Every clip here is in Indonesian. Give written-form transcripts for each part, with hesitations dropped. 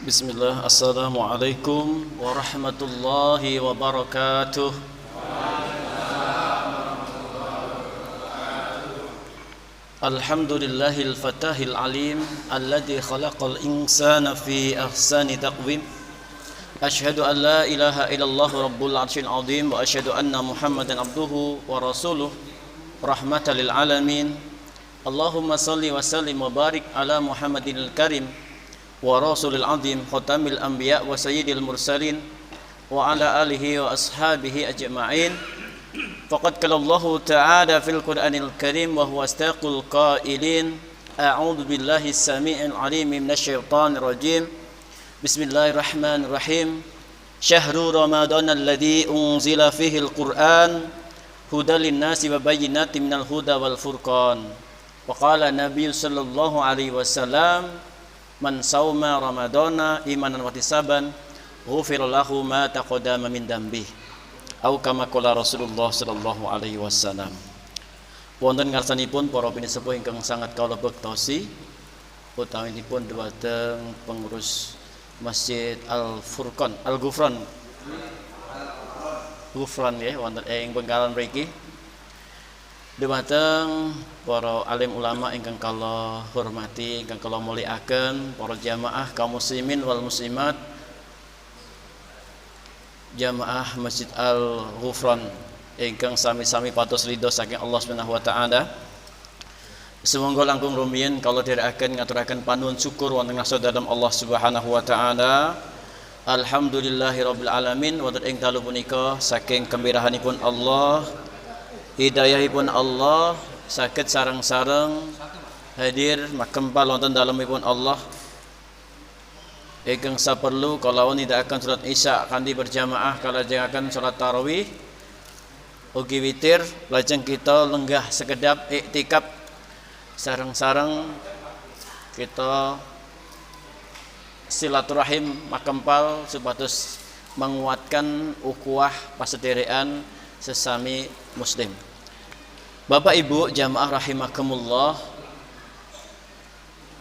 Bismillah, Assalamualaikum warahmatullahi wabarakatuh. Alhamdulillahil fatahil alim alladhi khalaqal insana fi ahsani taqwim. Ashhadu an la ilaha illallah rabbul arsyil azim wa ashhadu anna Muhammadan abduhu wa rasuluh rahmatan lil alamin. Allahumma salli wa sallim wa barik ala Muhammadil karim wa rasulil azim khatamil anbiya wa sayyidil mursalin wa ala alihi wa ashabihi ajma'in. Faqad qala Allah ta'ala fil Qur'anil Karim wa huwa astaqul qailin a'udzu billahi as-sami'il 'alim minasy syaithanir rajim. Bismillahirrahmanirrahim. Syahrul Ramadan alladzi unzila fihi al-Qur'an hudal lin-nasi wa bayyinatin minal huda wal furqan. Wa qala Nabi sallallahu alaihi wasallam man sauma ramadana imanan wa ihtisaban ghufira lahu ma taqaddama min dambihi au kama qala Rasulullah sallallahu alaihi wasallam. Wonten ngarsanipun para pinisepuh ingkang sangat kawula bektosi utaminipun dhumateng pengurus Masjid Al-Furqan Al-Ghufran ya wonten ing Bengkalan mriki. Dhumateng para alim ulama ingkang kula hormati, ingkang kula mulyakaken, para jamaah kaum muslimin wal muslimat, jamaah Masjid Al-Ghufran ingkang sami-sami patos ridho saking Allah Subhanahu wa taala. Sumangga langkung rumiyin kula dherekaken ngaturaken panuwun syukur wonten ngarsa dalem Allah Subhanahu wa taala. Alhamdulillahirabbil alamin. Wonten ing dalu punika saking kembirahanipun Allah, hidayahipun Allah saged sareng-sareng hadir makempal wonten dalemipun Allah ingkang saperlu kalawon nindakaken salat Isya kanthi berjamaah kalajengaken salat tarawih ugi witir lajeng kita lenggah sekedap iktikaf sareng-sareng kita silaturahim makempal supados menguatkan ukhuwah pasederekan sesami muslim. Bapak Ibu jamaah rahimakumullah,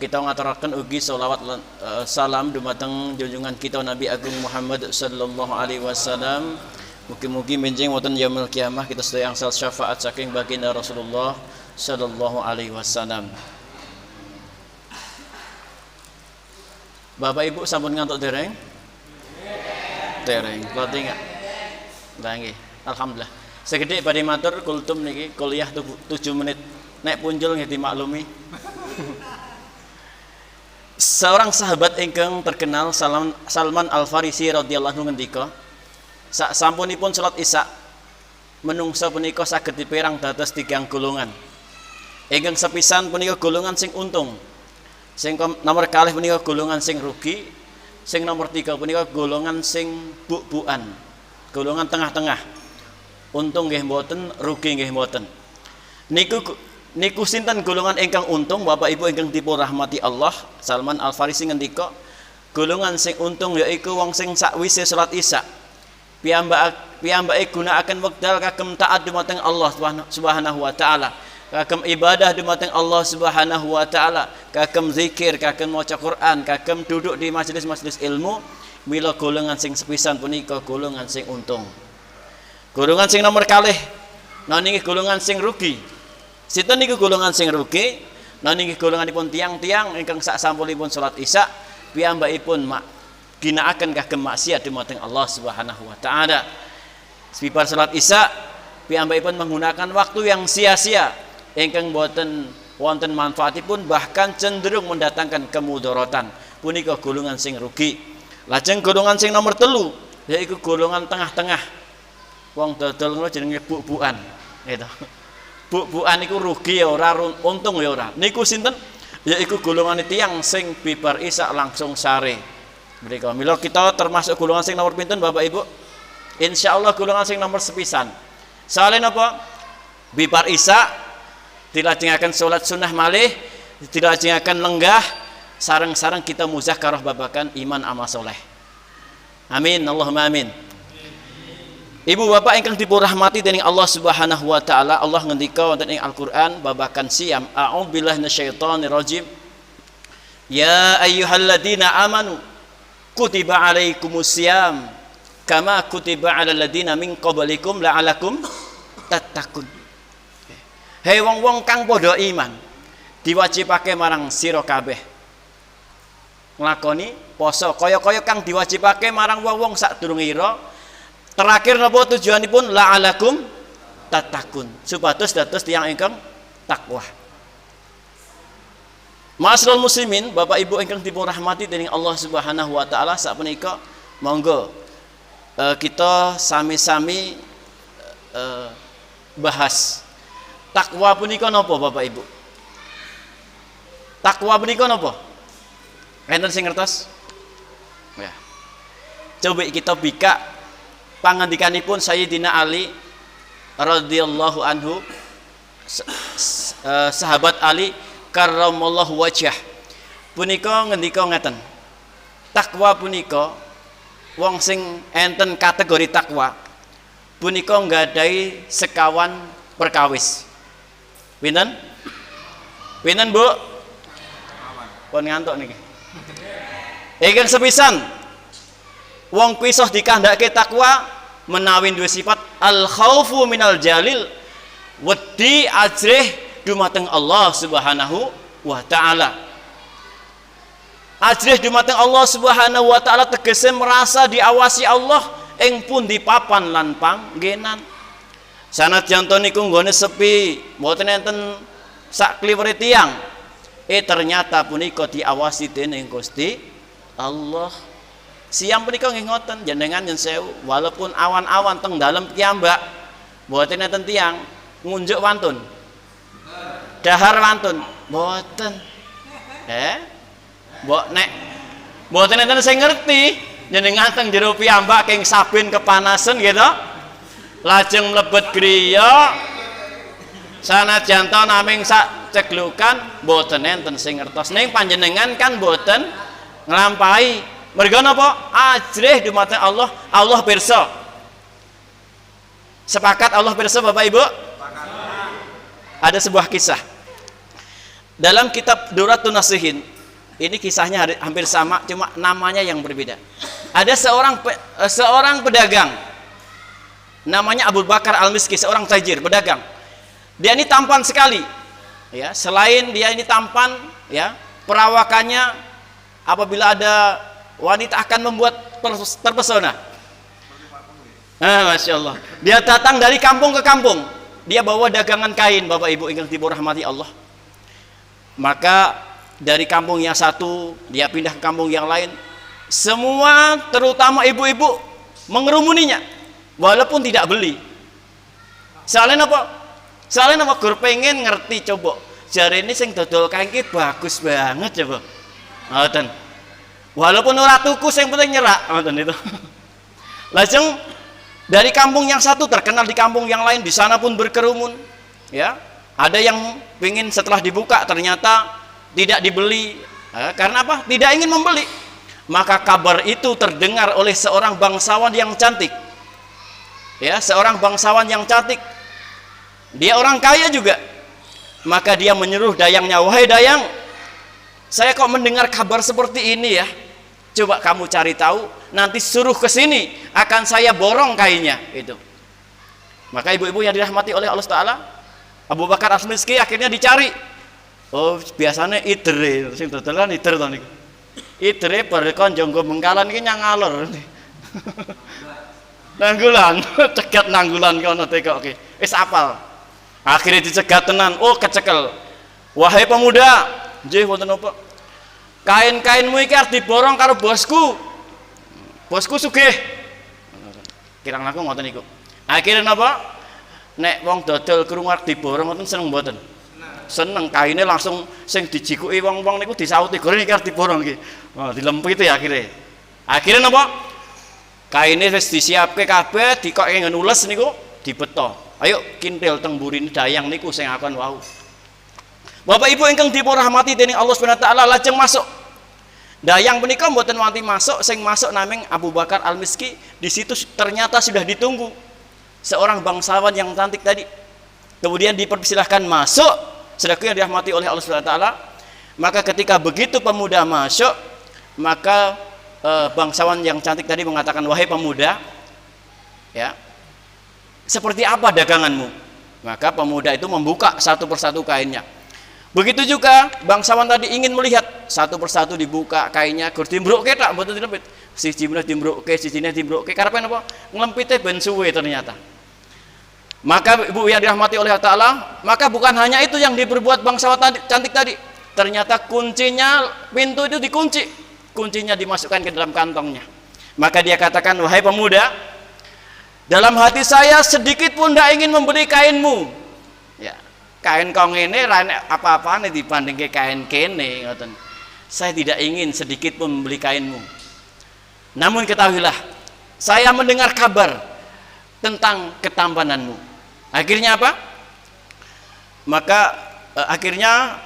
kita ngaturaken ugi sholawat salam dumateng junjungan kita Nabi Agung Muhammad sallallahu alaihi wasallam. Mugi-mugi benjing wonten yaumul kiamah kita sedaya angsal syafaat saking baginda Rasulullah sallallahu alaihi wasallam. Bapak Ibu sampun ngantuk dereng? Dereng. Berarti enggak? Nggih. Alhamdulillah. Segede badhe matur kultum niki kuliah 7 menit. Nek punjul nggih dimaklumi. Seorang sahabat ingkang terkenal Salman Al-Farisi radhiyallahu anhu ngendika, sak sampunipun salat Isya menungsa punika saged dipérang dados 3 golongan. Ingkang sepisan punika golongan sing untung. Sing nomor kalih punika golongan sing rugi. Sing nomor 3 punika golongan sing buk-bukan. Golongan tengah-tengah. Untung nggih mboten, rugi nggih mboten. Niku sinten golongan ingkang untung Bapak Ibu ingkang dipun rahmati Allah. Salman Al-Farisi ngendika, golongan sing untung yaiku wong sing sakwise salat Isya piyambake gunakaken wekdal kagem taat dumateng Allah Subhanahu wa taala, kagem ibadah dumateng Allah Subhanahu wa taala, kagem zikir, kagem maca Quran, kagem duduk di majelis-majelis ilmu. Mila golongan sing sepisan punika golongan sing untung. Golongan sing nomor kalih niki golongan sing rugi. Sinten niku golongan sing rugi? Niki golonganipun tiang-tiang ingkang sak sampunipun salat Isya piyambakipun ginakaken kagem maksiat dumateng Allah Subhanahu wa taala. Sepibar salat Isya piyambakipun menggunakan waktu yang sia-sia ingkang boten wonten manfaatipun bahkan cenderung mendatangkan kemudaratan. Punika golongan sing rugi. Lajeng golongan sing nomor 3 yaiku golongan tengah-tengah. Wong dodol ngono jenenge buk-bukan. Gitu. Buk-bukan iku rugi ya ora, untung ya ora. Niku sinten? Yaiku golongan tiyang sing bibar Isya langsung sare. Mriko mila kita termasuk golongan sing nomor pinten Bapak Ibu? Insyaallah golongan sing nomor sepisan. Soale napa? Bibar Isya dilajengaken salat sunah malih, dilajengaken lenggah sareng-sareng kita muzakarah babakan iman amal soleh. Amin Allahumma amin. Ibu bapak ingkang dipun rahmati dening Allah Subhanahu wa taala, Allah ngendika wonten ing Al-Qur'an babakan siam, a'udzubillahi minasyaitonir rajim. Ya ayyuhalladzina amanu kutiba alaikumusiyam kama kutiba alal ladina min qablikum la'alakum tattaqun. Hei wong-wong kang padha iman, diwajibake marang sira kabeh nglakoni poso kaya-kaya kang diwajibake marang wong-wong sadurunge ira. Terakhir napa tujuanipun? La'alakum tattaqun, supados dados tiyang ingkang takwa. Ma'asyiral muslimin, Bapak Ibu ingkang dipun rahmati dening Allah Subhanahu wa taala, sapunika monggo kita sami-sami bahas takwa punika napa Bapak Ibu? Takwa punika napa? Enten sing ngertos? Ya. Coba kita bika pangandikanipun Sayyidina Ali radhiyallahu anhu, sahabat Ali karramallahu wajhah. Punika ngendika ngeten. Takwa punika wong sing enten kategori takwa punika nggadahi sekawan perkawis. Pinten? Pinten, Bu? Pun ngantuk niki. Ingkang sepisan wong kuwi dikandhake takwa menawi duwe sifat al khaufu minal jalil, wedi ajrih dumateng Allah Subhanahu wa taala. Ajrih dumateng Allah Subhanahu wa taala tegese merasa diawasi Allah ing pundi papan lan panggenan. Sanadyan niku nggone sepi, mboten enten sak kliwere tiyang. Ternyata punika diawasi dening Gusti Allah. Siang punika nggih ngoten, jenengan yen sewu, walaupun awan-awan teng dalem piyambak, mboten enten tiyang ngunjuk wantun. Dahar wantun, mboten. Mbok nek mboten enten sing ngerti, jenengan teng jero piyambak keng saben kepanasan gitu. Lajeng mlebet griya sanajan ta naming sak ceglukan mboten enten sing ngertos. Ning panjenengan kan mboten nglampahi. Mergo napa? Ajrih dumateng Allah, Allah pirsa. Sepakat Allah pirsa Bapak Ibu? Ada sebuah kisah dalam kitab Duratun Nasihin. Ini kisahnya hampir sama, cuma namanya yang berbeda. Ada seorang pedagang namanya Abu Bakar Al-Miski, seorang tajir pedagang. Dia ini tampan sekali, ya. Selain dia ini tampan, ya, perawakannya apabila ada wanita akan membuat terpesona. Masya Allah. Dia datang dari kampung ke kampung. Dia bawa dagangan kain, Bapak Ibu ingkang dirahmati Allah. Maka dari kampung yang satu dia pindah ke kampung yang lain. Semua terutama ibu-ibu mengerumuninya walaupun tidak beli. Soalnya apa? Soalnya apa? Gur pengen ngerti coba. Jare ini sing dodol kain ki bagus banget coba. Ngoten. Walaupun ora tuku sing penting nyerak, ngoten itu. Lajeng dari kampung yang satu terkenal di kampung yang lain, di sana pun berkerumun, ya. Ada yang ingin setelah dibuka ternyata tidak dibeli, karena apa? Tidak ingin membeli. Maka kabar itu terdengar oleh seorang bangsawan yang cantik, ya, seorang bangsawan yang cantik. Dia orang kaya juga. Maka dia menyuruh dayangnya, wahai dayang, saya kok mendengar kabar seperti ini ya. Coba kamu cari tahu, nanti suruh ke sini, akan saya borong kainnya. Itu. Maka ibu-ibu yang dirahmati oleh Allah Taala, Abu Bakar Al-Miski akhirnya dicari. Oh, biasanya idere, sing dodolan ider to niku. Idere barekon jonggo bengkalan iki nyang ngalor. Nanggulan, cegat nanggulan kono tekoke. Wis apal. Akhirnya dicegat tenan. Oh, kecekel. Wahai pemuda, nggih wonten apa? Kain-kainmu iki arep diborong karo bosku. Bosku sugih. Kirang aku ngoten niku. Akhirnya napa? Nek wong dodol krungu arep diborong ngoten seneng mboten? Seneng. Kaine langsung sing dijikuki wong-wong niku disauti, "Gore iki arep diborong iki." Oh, dilempiti akhirnya. Akhirnya napa? Kaine wis disiapke kabeh, dikoke nggon ules niku dibeto. Ayo kintil teng mburine dayang niku sing akon wau. Bapak Ibu ingkang dirahmati dening Allah Subhanahu wa taala, lajeng masuk. Dayang punika mboten wanti masuk, sing masuk naming Abu Bakar Al-Miski. Di situ ternyata sudah ditunggu seorang bangsawan yang cantik tadi. Kemudian dipersilahkan masuk, saudaraku yang dirahmati oleh Allah Subhanahu wa taala. Maka ketika begitu pemuda masuk, maka bangsawan yang cantik tadi mengatakan, wahai pemuda, ya, seperti apa daganganmu? Maka pemuda itu membuka satu persatu kainnya. Begitu juga bangsawan tadi ingin melihat, satu persatu dibuka kainnya, gur dimbrokke tak mboten dilempit. Siji meneh dimbrokke, sijine dimbrokke. Karepe napa? Nglempite ben suwe ternyata. Maka Ibu yang dirahmati oleh Allah Ta'ala, maka bukan hanya itu yang diperbuat bangsawan cantik tadi. Ternyata kuncinya, pintu itu dikunci. Kuncinya dimasukkan ke dalam kantongnya. Maka dia katakan, wahai pemuda, dalam hati saya sedikit pun tidak ingin membeli kainmu. Ya, kain kau ngene apa-apaan dibanding ke kain kene, ngoten. Saya tidak ingin sedikit pun membeli kainmu. Namun ketahuilah, saya mendengar kabar tentang ketampananmu. Akhirnya apa? Maka akhirnya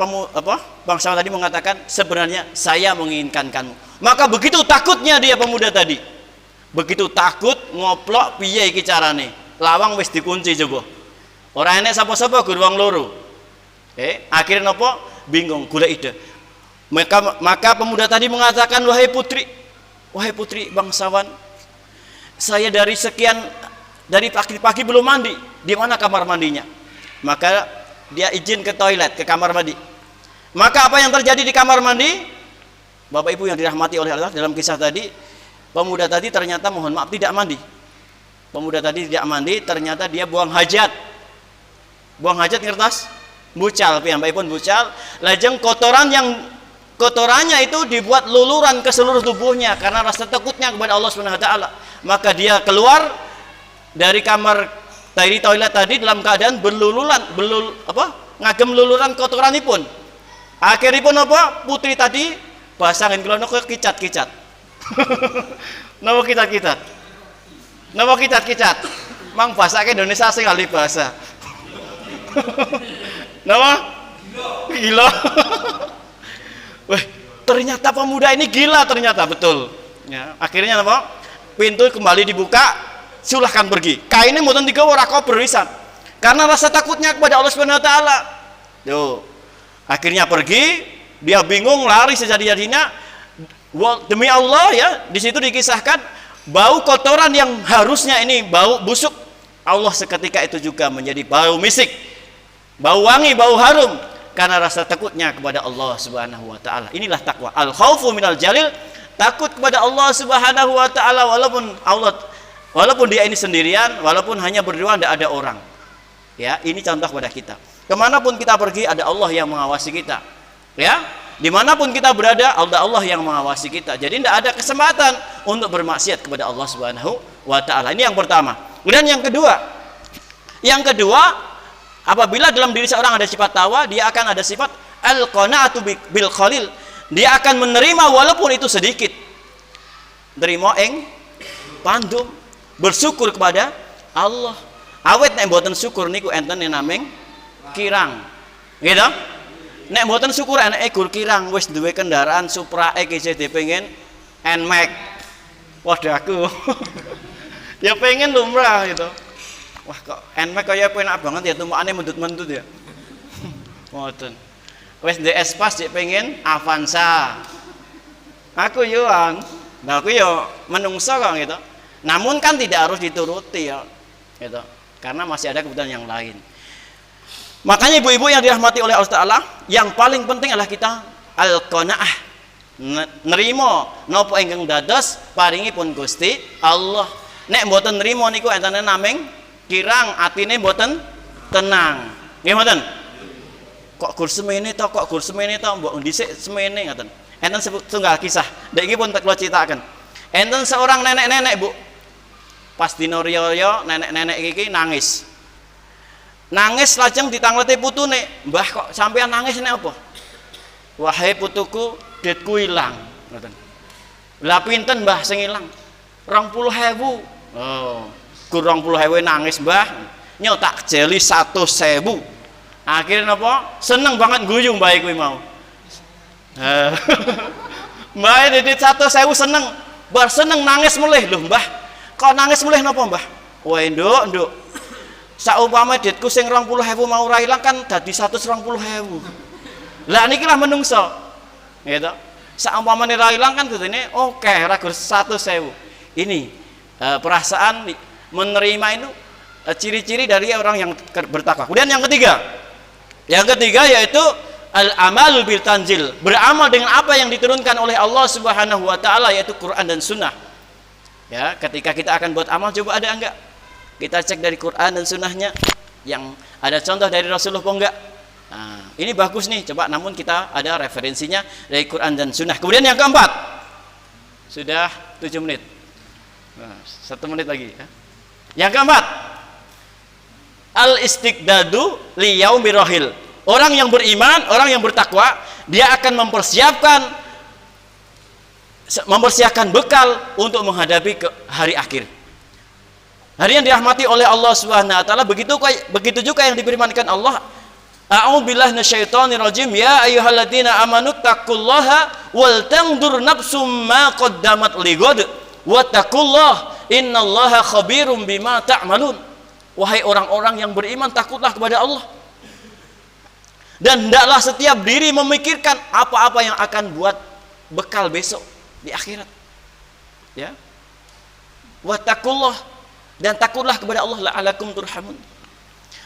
bangsawan tadi mengatakan, sebenarnya saya menginginkan kamu. Maka begitu takutnya dia pemuda tadi, begitu takut, ngoplok piye iki carane, lawang wis dikunci coba, ora enek sapa-sapa gur wong loro. Akhirnya nopo? Bingung, golek ide. Maka pemuda tadi mengatakan, wahai putri bangsawan, saya dari pagi-pagi belum mandi. Di mana kamar mandinya? Maka dia izin ke toilet, ke kamar mandi. Maka apa yang terjadi di kamar mandi? Bapak Ibu yang dirahmati oleh Allah, dalam kisah tadi, pemuda tadi ternyata, mohon maaf, tidak mandi. Pemuda tadi tidak mandi, ternyata dia buang hajat. Buang hajat ngertos? Bucal, piyambakipun bucal. Lajeng kotorannya itu dibuat luluran ke seluruh tubuhnya karena rasa takutnya kepada Allah Subhanahu wa taala. Maka dia keluar dari kamar, dari toilet tadi dalam keadaan ngagem luluran kotoranipun. Akhiripun apa? Putri tadi basah nggen klono kicat-kicat. Napa kicat-kicat? Napa kicat-kicat? Mang basake Indonesia sing kali bahasa. Napa? Gila. Wah, ternyata pemuda ini gila ternyata, betul. Ya, akhirnya apa? Pintu kembali dibuka, silahkan pergi. Kainnya mboten digawa ora kober wisan. Karena rasa takutnya kepada Allah Subhanahu wa taala. Yo. Akhirnya pergi, dia bingung, lari sejadi-jadinya. Demi Allah ya, di situ dikisahkan bau kotoran yang harusnya ini bau busuk, Allah seketika itu juga menjadi bau misik. Bau wangi, bau harum karena rasa takutnya kepada Allah Subhanahu wa taala. Inilah takwa. Al khaufu minal jalil, takut kepada Allah Subhanahu wa taala walaupun dia ini sendirian, walaupun hanya berdua, tidak ada orang. Ya, ini contoh kepada kita. Kemanapun kita pergi, ada Allah yang mengawasi kita. Ya, dimanapun kita berada, ada Allah yang mengawasi kita. Jadi tidak ada kesempatan untuk bermaksiat kepada Allah Subhanahu wa taala. Ini yang pertama. Kemudian yang kedua, apabila dalam diri seorang ada sifat tawa, dia akan ada sifat al-qanaatu bil qalil. Dia akan menerima walaupun itu sedikit. Nerima ing pandum, bersyukur kepada Allah. Awet nek mboten syukur niku enten naming kirang. Gitu? Nek mboten syukur enake gur kirang, wis duwe kendaraan Supra E isih pengen Nmax. Waduh aku. Ya pengen lumrah gitu. Wah kok Nmax kaya penak banget ya, tumpakane mendut-mendut ya. Mboten. Wis ndek Espas sik pengen Avanza. Aku yo aku yo menungso kok gitu. Namun kan tidak harus dituruti ya. Gitu. Karena masih ada kebutuhan yang lain. Makanya ibu-ibu yang dirahmati oleh Allah Ta'ala, yang paling penting adalah kita al-qanaah, nerimo napa ingkang dados paringi pun Gusti Allah. Nek mboten nerimo niku entene naming kirang, atine mboten tenang. Nggih mboten? Kok gur semene to, mbok dhisik semene ngoten. Enten setunggal kisah. Nek iki pun kula critakaken. Enten seorang nenek-nenek, Bu. Pas dina riyo nenek-nenek iki nangis. Nangis lajeng ditangleti putune, "Mbah kok sampean nangis nek apa?" "Wahai putuku, duitku ilang." Ngoten. "Lah pinten, Mbah, sing ilang?" 20.000. Oh, gur 20.000 nangis, "Mbah, nyo tak jeli 100.000." Akhirnya napa? Seneng banget guyu mbah kuwi mau. Mbah didit 100.000 seneng. Bar seneng nangis mulih, "Lho, Mbah, kok nangis mulih napa, Mbah?" "Wae, Nduk. Saumpama ditku sing 20.000 mau ora ilang kan dadi 120.000. Lah niki lah menungso." Gitu. Saumpamane ra ilang kan kudune oke ra gur 100.000. Ini perasaan menerima itu ciri-ciri dari orang yang bertakwa. Kemudian yang ketiga yaitu al-amal bil tanzil, beramal dengan apa yang diturunkan oleh Allah Subhanahu wa taala yaitu Quran dan Sunnah. Ya, ketika kita akan buat amal coba ada enggak? Kita cek dari Quran dan Sunnahnya yang ada contoh dari Rasulullah apa enggak? Nah, ini bagus nih, coba namun kita ada referensinya dari Quran dan Sunnah. Kemudian yang keempat, sudah 7 menit. Nah, 1 menit lagi ya. Yang keempat, al-istiqdadu li yaumir rahil. Orang yang beriman, orang yang bertakwa, dia akan mempersiapkan bekal untuk menghadapi ke hari akhir. Hari yang dirahmati oleh Allah Subhanahu wa taala, begitu juga yang difirmankan Allah, a'udzubillahi minasyaitonirrajim, ya ayyuhalladzina amanu taqullaha wal tanzur nafsum ma qaddamat lighad wattaqullaha innallaha khabirum bima ta'malun. Wahai orang-orang yang beriman, takutlah kepada Allah dan hendaklah setiap diri memikirkan apa-apa yang akan buat bekal besok di akhirat. Ya. Wattaqullah, dan takutlah kepada Allah la'alakum turhamun.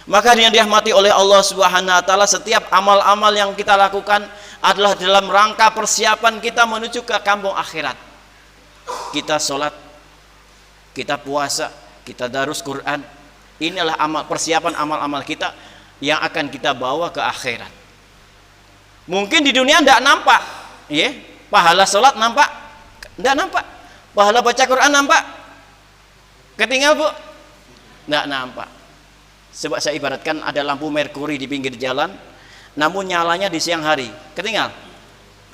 Maka yang dirahmati oleh Allah Subhanahu wa taala, setiap amal-amal yang kita lakukan adalah dalam rangka persiapan kita menuju ke kampung akhirat. Kita sholat, kita puasa, kita darus Quran. Inilah persiapan amal-amal kita yang akan kita bawa ke akhirat. Mungkin di dunia tidak nampak, ya, pahala sholat nampak, tidak nampak. Pahala baca Quran nampak, ketinggal bu, tidak nampak. Sebab saya ibaratkan ada lampu merkuri di pinggir jalan, namun nyalanya di siang hari, ketinggal.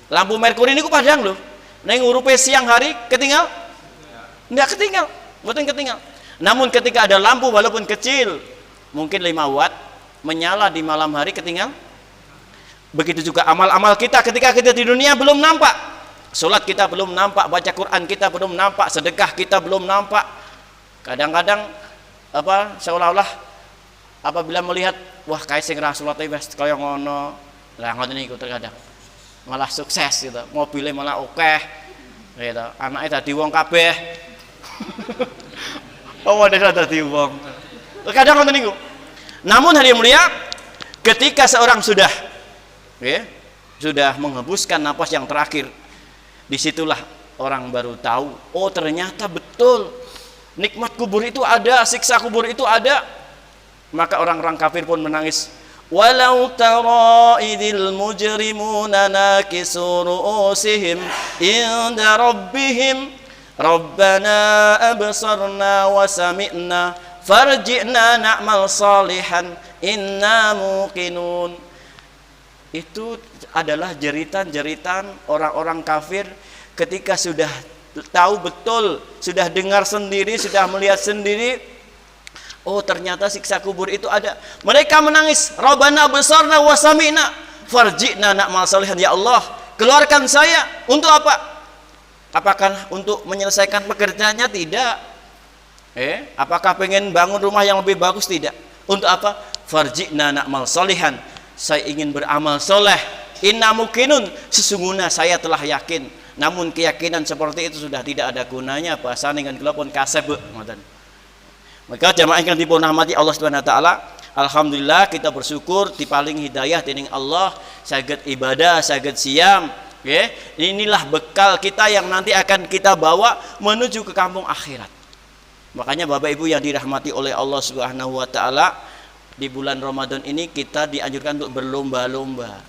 Lampu merkuri ini ku padang loh, neng urupe siang hari ketinggal, tidak ketinggal, betul ketinggal. Namun ketika ada lampu walaupun kecil, mungkin 5 watt, menyala di malam hari ketinggal. Begitu juga amal-amal kita ketika kita di dunia belum nampak. Salat kita belum nampak, baca Quran kita belum nampak, sedekah kita belum nampak. Kadang-kadang seolah-olah apabila melihat wah kayak sing ra salat wis kaya ngono. Lah ngoten niku terkadang. Malah sukses gitu. Mobilnya malah akeh. Gitu. Anake dadi wong kabeh. Oh, ada dadi wong. Terkadang ngoten niku. Namun hari mulia, ketika seorang sudah menghembuskan napas yang terakhir, disitulah orang baru tahu, oh ternyata betul nikmat kubur itu ada, siksa kubur itu ada. Maka orang-orang kafir pun menangis. Walau tara idil mujrimuna nakisu ru'usihim inda rabbihim rabbana absarna wa sami'na farji'na na'mal salihan inna muqinun. Itu adalah jeritan-jeritan orang-orang kafir ketika sudah tahu betul, sudah dengar sendiri, sudah melihat sendiri, oh ternyata siksa kubur itu ada. Mereka menangis, Rabbana absarna wa sami'na farji'na na'mal salihan. Ya Allah, keluarkan saya untuk apa? Apakah untuk menyelesaikan pekerjaannya? Tidak. Apakah pengen bangun rumah yang lebih bagus? Tidak. Untuk apa? Farji'na na'mal salihan. Saya ingin beramal soleh. Inna muqinun, sesungguhnya saya telah yakin. Namun keyakinan seperti itu sudah tidak ada gunanya. Bahasa dengan kelopon kaseb. Maka jamaah yang dirahmati Allah Subhanahu wa taala, alhamdulillah kita bersyukur dipaling hidayah dening Allah, saged ibadah, saged siam. Inilah bekal kita yang nanti akan kita bawa menuju ke kampung akhirat. Makanya Bapak Ibu yang dirahmati oleh Allah Subhanahu wa taala, di bulan Ramadan ini kita dianjurkan untuk berlomba-lomba.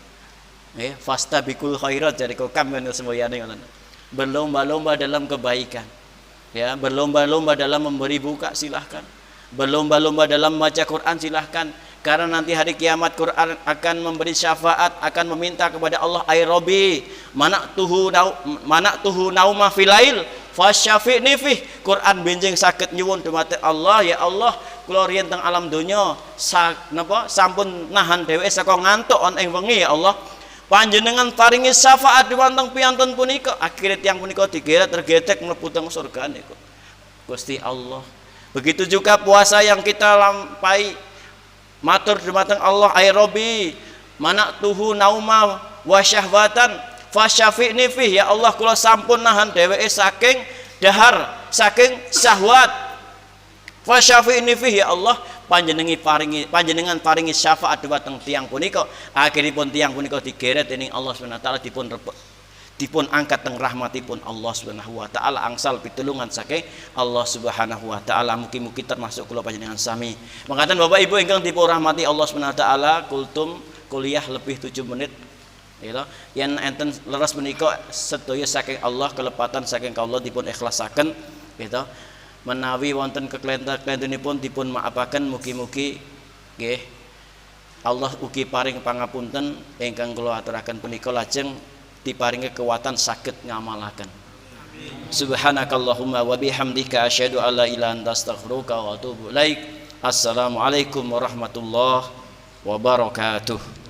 Fastabiqul khairat, jadi kok kami semuanya berlomba-lomba dalam kebaikan. Ya, berlomba-lomba dalam memberi buka, silahkan. Berlomba-lomba dalam membaca Quran, silahkan. Karena nanti hari kiamat Quran akan memberi syafaat, akan meminta kepada Allah, ay Rabbi, manaktuhu nauma filail fasyafi'ni fih. Quran benjing sakit nyuwun dumateng Allah, ya Allah, kula riyen teng alam donya sampun nahan dheweke saka ngantuk on ing wengi, ya Allah. Panjenengan paringi syafaat dumateng piyanten punika, akhire tiyang punika digeret tergetek mlebu teng surga niku. Gusti Allah. Begitu juga puasa yang kita lampahi, matur dumateng Allah, ay Rabbi, manaktuhu nauma wa syahwatan Fasyafi'ni fih, ya Allah kula sampun nahan dheweke saking dahar, saking syahwat. Fasyafi'ni fih, ya Allah panjenengan paringi syafaat dhumateng tiyang punika. Akhiripun tiyang punika digeret dening Allah Subhanahu wa taala, dipun angkat teng rahmatipun Allah Subhanahu wa taala, angsal pitulungan saking Allah Subhanahu wa taala. Mugi-mugi termasuk kula panjenengan sami. Mangkaten Bapak Ibu ingkang dipun rahmati Allah Subhanahu wa taala, kultum kuliah lebih 7 menit gitu. Yen enten leres menika sedaya saking Allah, kelepatan saking Allah dipun ikhlasaken gitu. Menawi wonten keklenten-klentunipun dipun maafaken, mugi-mugi nggih Allah ugi paring pangapunten ingkang kula aturaken punika lajeng diparingi kekuatan saged ngamalaken. Subhanakallahumma wa bihamdika asyhadu an la ilaha illa anta astaghfiruka wa atubu ilaik. Assalamualaikum warahmatullahi wabarakatuh.